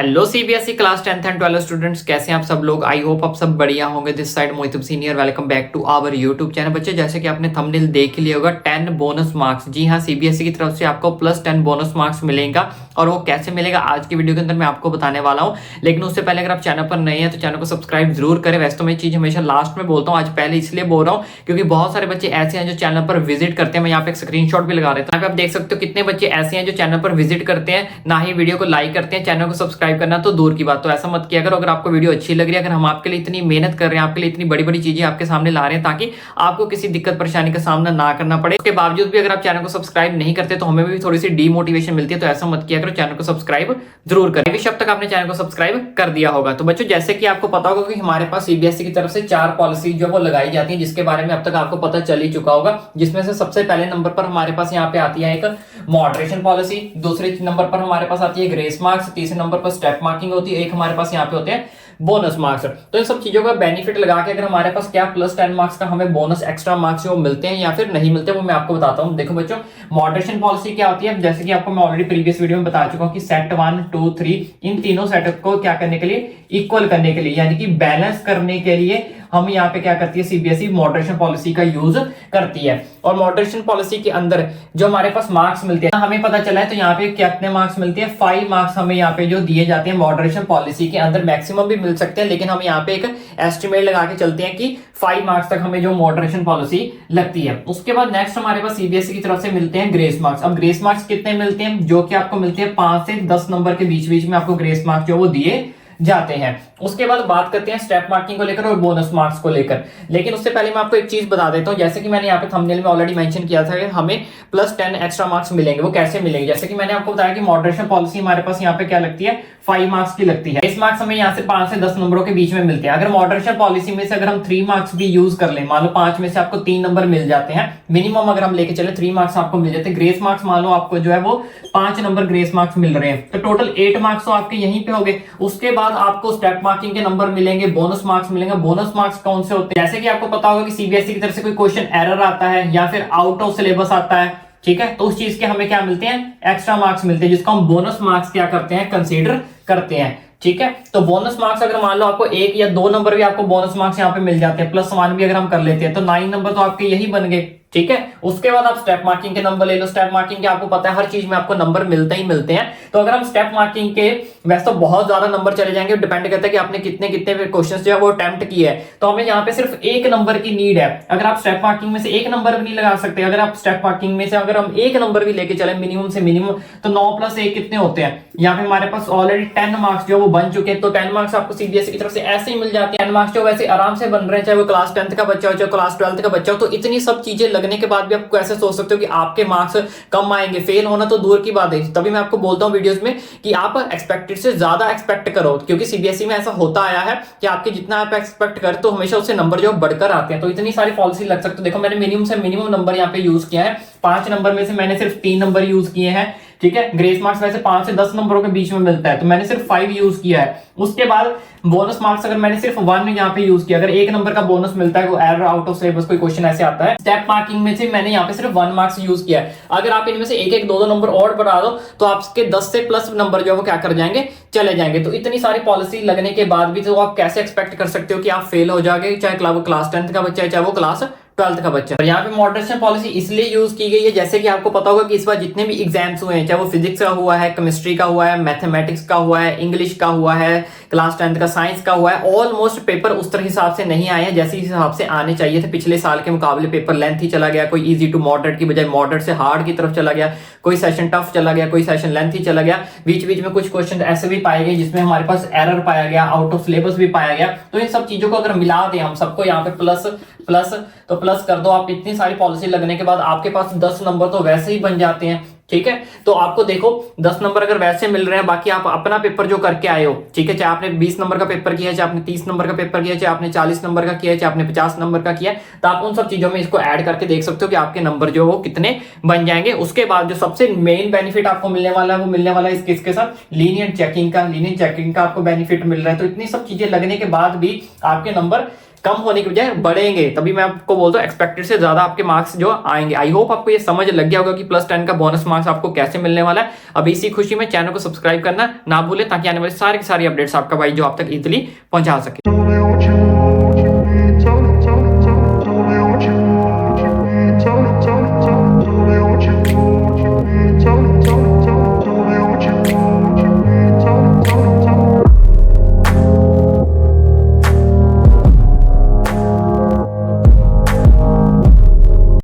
Hello CBSE class 10th and 12th students, कैसे हैं आप सब लोग। आई होप आप सब बढ़िया होंगे। This side Mohit senior, welcome back to our YouTube channel. बच्चे, जैसे कि आपने थंबनेल देख लिया होगा, 10 बोनस मार्क्स। जी हाँ, सीबीएसई की तरफ से आपको प्लस 10 बोनस मार्क्स मिलेगा और वो कैसे मिलेगा आज की वीडियो के अंदर मैं आपको बताने वाला हूँ। लेकिन उससे पहले अगर आप चैनल पर नए हैं तो चैनल को सब्सक्राइब जरूर करें। वैसे तो मैं चीज हमेशा लास्ट में बोलता हूँ, आज पहले इसलिए बोल रहा हूँ क्योंकि बहुत सारे बच्चे ऐसे हैं जो चैनल पर विजिट करते हैं। मैं यहाँ पे एक स्क्रीनशॉट भी लगा देता हूँ, आप देख सकते हो कितने बच्चे ऐसे हैं जो चैनल पर विजिट करते हैं, ना ही वीडियो को लाइक करते हैं। चैनल को सब्सक्राइब करना तो दूर की बात। तो ऐसा मत किया करो। अगर आपको वीडियो अच्छी लग रही है, अगर हम आपके लिए इतनी मेहनत कर रहे हैं, आपके लिए इतनी बड़ी बड़ी चीजें आपके सामने ला रहे हैं ताकि आपको किसी दिक्कत परेशानी का सामना ना करना पड़े, उसके बावजूद भी अगर आप चैनल को सब्सक्राइब नहीं करते तो हमें भी थोड़ी सी डीमोटिवेशन मिलती है। तो ऐसा मत किया करो, चैनल को सब्सक्राइब जरूर करें। विश अब तक आपने चैनल को सब्सक्राइब कर दिया होगा। तो बच्चों, जैसे कि आपको पता होगा कि हमारे पास सीबीएसई की तरफ से 4 पॉलिसी जो वो लगाई जाती है, जिसके बारे में अब तक आपको पता चल ही चुका होगा। जिसमें से सबसे पहले नंबर पर हमारे पास यहाँ पे आती है एक मॉडरेशन पॉलिसी, दूसरे नंबर पर हमारे पास आती है ग्रेस मार्क्स, तीसरे नंबर पर स्टेप मार्किंग होती है, एक हमारे पास यहाँ पे होते हैं बोनस मार्क्स। तो इन सब चीजों का बेनिफिट लगा के अगर हमारे पास क्या प्लस 10 मार्क्स का हमें बोनस एक्स्ट्रा मार्क्स जो मिलते हैं या फिर नहीं मिलते, वो मैं आपको बताता हूं। देखो बच्चों, मॉडरेशन पॉलिसी क्या होती है, जैसे कि आपको मैं ऑलरेडी प्रीवियस वीडियो में बता चुका हूं कि सेट 1 2 3 इन तीनों सेट को क्या करने के लिए, इक्वल करने के लिए, यानी कि बैलेंस करने के लिए हम यहाँ पे क्या करती है, सीबीएसई मॉडरेशन पॉलिसी का यूज करती है। और मॉडरेशन पॉलिसी के अंदर जो हमारे पास मार्क्स मिलते हैं, हमें पता चला है तो यहाँ पे कितने मार्क्स मिलते हैं, 5 मार्क्स हमें यहाँ पे जो दिए जाते हैं मॉडरेशन पॉलिसी के अंदर। मैक्सिमम भी मिल सकते हैं, लेकिन हम यहाँ पे एक एस्टिमेट लगा के चलते हैं कि 5 मार्क्स तक हमें जो मॉडरेशन पॉलिसी लगती है। उसके बाद नेक्स्ट हमारे पास सीबीएसई की तरफ से मिलते हैं ग्रेस मार्क्स। अब ग्रेस मार्क्स कितने मिलते हैं, जो कि आपको मिलते हैं 5 से 10 नंबर के बीच बीच में आपको ग्रेस मार्क्स जो वो दिए जाते हैं। उसके बाद बात करते हैं स्टेप मार्किंग को लेकर और बोनस मार्क्स को लेकर। लेकिन उससे पहले मैं आपको एक चीज बता देता हूं, जैसे कि मैंने यहाँ पे थंबनेल में ऑलरेडी मेंशन किया था कि हमें प्लस 10 एक्स्ट्रा मार्क्स मिलेंगे। वो कैसे मिलेंगे, जैसे कि मैंने आपको बताया कि मॉडरेशन पॉलिसी हमारे पास यहाँ पे क्या लगती है, 5 मार्क्स की लगती है। इस मार्क्स हमें यहाँ से 5 से 10 नंबरों के बीच में मिलते हैं। अगर मॉडरेशन पॉलिसी में से अगर हम 3 मार्क्स भी यूज कर लें, मान लो 5 में से आपको 3 नंबर मिल जाते हैं मिनिमम, अगर हम लेके चले 3 मार्क्स आपको मिल जाते हैं। ग्रेस मार्क्स मान लो आपको जो है वो 5 नंबर ग्रेस मार्क्स मिल रहे हैं, तो टोटल 8 मार्क्स तो आपके यहीं पे हो गए। उसके बाद आपको स्टेप मार्किंग के नंबर मिलेंगे, बोनस मार्क्स मिलेंगे। बोनस मार्क्स कौन से होते हैं, जैसे कि आपको पता होगा कि सीबीएसई की तरफ से कोई क्वेश्चन एरर आता है या फिर आउट ऑफ सिलेबस आता है, ठीक है, तो उस चीज के हमें क्या मिलते हैं, एक्स्ट्रा मार्क्स मिलते हैं, जिसको हम बोनस मार्क्स क्या करते हैं, कंसीडर करते हैं। ठीक है, तो बोनस मार्क्स अगर मान लो आपको 1 या 2 नंबर भी आपको बोनस मार्क्स यहाँ पे मिल जाते हैं, प्लस 1 भी अगर हम कर लेते हैं तो 9 नंबर तो आपके यही बन गए। ठीक है, उसके बाद आप स्टेप मार्किंग के नंबर ले लो। स्टेप मार्किंग के आपको पता है हर चीज में आपको नंबर मिलते ही मिलते हैं। तो अगर हम स्टेप मार्किंग के, वैसे तो बहुत ज्यादा नंबर चले जाएंगे, डिपेंड करता है कि आपने कितने कितने क्वेश्चंस जो है वो अटेम्प्ट किए हैं। तो हमें यहाँ पे सिर्फ 1 नंबर की नीड है। अगर आप स्टेप मार्किंग में से 1 नंबर भी नहीं लगा सकते, अगर आप स्टेप मार्किंग में से अगर हम 1 नंबर भी लेके चले मिनिमम से मिनिमम, तो 9 + 1 कितने होते हैं, यहाँ पे हमारे पास ऑलरेडी 10 मार्क्स जो वो बन चुके हैं। तो 10 मार्क्स आपको सीबीएसई की तरफ से ऐसे ही मिल जाते हैं। 10 मार्क्स जो वैसे आराम से बन रहे हैं, चाहे वो क्लास 10th का बच्चा हो चाहे क्लास 12th का बच्चा हो। तो इतनी सब चीजें लगने के बाद भी आप ऐसे सोच सकते हो कि आपके मार्क्स कम आएंगे, फेल होना तो दूर की बात है। तभी मैं आपको बोलता हूं वीडियोस में कि आप एक्सपेक्टेड से ज्यादा एक्सपेक्ट करो, क्योंकि सीबीएसई में ऐसा होता आया है कि आपके जितना आप एक्सपेक्ट करते हो हमेशा उससे नंबर जो बढ़कर आते हैं। तो इतनी सारी पॉलिसी लग सकते हो। देखो, मैंने मिनिमम से मिनिमम नंबर यहाँ पे यूज किया है। 5 नंबर में से मैंने सिर्फ 3 नंबर यूज किए हैं। ठीक है, ग्रेस मार्क्स वैसे 5 से 10 नंबरों के बीच में मिलता है, तो मैंने सिर्फ 5 यूज किया है। उसके बाद बोनस मार्क्स अगर मैंने सिर्फ 1 यहाँ पे यूज किया, अगर 1 नंबर का बोनस मिलता है, एरर आउट ऑफ सिलेबस कोई क्वेश्चन ऐसे आता है, स्टेप मार्किंग में से मैंने यहाँ पे सिर्फ 1 मार्क्स यूज किया है। अगर आप इनमें से 1 2 नंबर और बढ़ा दो तो आपके 10 से प्लस नंबर जो है वो क्या कर जाएंगे, चले जाएंगे। तो इतनी सारी पॉलिसी लगने के बाद भी तो आप कैसे एक्सपेक्ट कर सकते हो कि आप फेल हो जाओगे, चाहे वो क्लास 10th का बच्चा है चाहे वो क्लास 12th का बच्चा। और यहाँ पे मॉडरेशन पॉलिसी इसलिए यूज की गई है, जैसे कि आपको पता होगा कि इस बार जितने भी एग्जाम्स हुए हैं, चाहे वो फिजिक्स का हुआ है, केमिस्ट्री का हुआ है, मैथमेटिक्स का हुआ है, इंग्लिश का हुआ है, क्लास 10th का साइंस का हुआ है, ऑलमोस्ट पेपर उस तरह हिसाब से नहीं आए हैं जैसे हिसाब से आने चाहिए थे। पिछले साल के मुकाबले पेपर लेंथ ही चला गया, कोई इजी टू मॉडरेट की बजाय मॉडरेट से हार्ड की तरफ चला गया, कोई सेशन टफ चला गया, कोई सेशन लेंथ ही चला गया। बीच बीच में कुछ क्वेश्चन ऐसे भी पाए गए जिसमें हमारे पास एरर पाया गया, आउट ऑफ सिलेबस भी पाया गया। तो इन सब चीजों को अगर मिला दें हम सबको यहाँ पे प्लस प्लस तो प्लस कर दो आप, इतनी सारी पॉलिसी लगने के बाद आपके पास 10 नंबर तो वैसे ही बन जाते हैं। ठीक है, तो आपको देखो 10 नंबर अगर वैसे मिल रहे हैं, बाकी आप अपना पेपर जो करके आए हो, ठीक है, चाहे आपने 20 नंबर का पेपर किया है, चाहे आपने 30 नंबर का पेपर किया है, चाहे आपने 40 नंबर का किया है, चाहे आपने 50 नंबर का किया है, तो आप उन सब चीजों में इसको ऐड करके देख सकते हो कि आपके नंबर जो वो कितने बन जाएंगे। उसके बाद जो सबसे मेन बेनिफिट आपको मिलने वाला है वो मिलने वाला है इसके साथ लीनियर चेकिंग का आपको बेनिफिट मिल रहा है। तो इतनी सब चीजें लगने के बाद भी आपके नंबर कम होने की बजाय बढ़ेंगे, तभी मैं आपको बोलता हूँ एक्सपेक्टेड से ज्यादा आपके मार्क्स जो आएंगे। आई होप आपको ये समझ लग गया होगा कि +10 का बोनस मार्क्स आपको कैसे मिलने वाला है। अभी इसी खुशी में चैनल को सब्सक्राइब करना ना भूले, ताकि आने वाली सारी अपडेट्स आपका भाई जो आप तक इजीली पहुंचा सके।